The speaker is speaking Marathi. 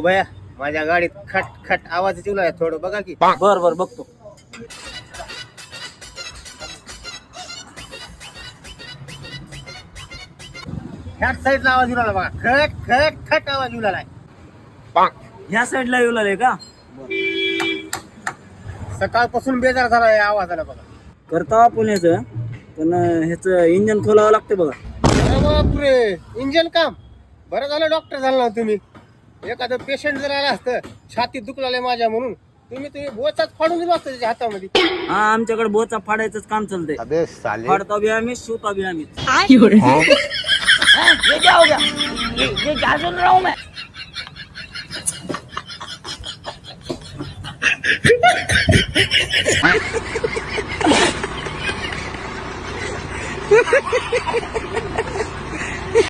अहो भया माझ्या गाडीत खट खट आवाज येऊ थोडं बघा की. बर बर बघतो. ह्याच साईडला आवाज येऊ लागला बघा. खट खट खट आवाज येऊ लागलाय. ह्या साईडला येऊ लागले का? सकाळपासून बेजार झाला या आवाजाला बघा. करता पुण्याचं, पण ह्याच इंजन खोलावं लागतं बघा. अरे बापरे, इंजन काम. बरं झालं डॉक्टर झाला ना तुम्ही. एखादं पेशंट जर आलं असतं छातीत दुखलाय माझ्या म्हणून तुम्ही बोचाच फाडून दिला असतं त्याच्या हातामध्ये. हा, आमच्याकडे बोचा फाडायचंच काम चालतंय. अबे साले. फाडता बी आम्ही, शिवता बी आम्ही. ये क्या हो गया? ये क्या सुन रहा हूँ मैं?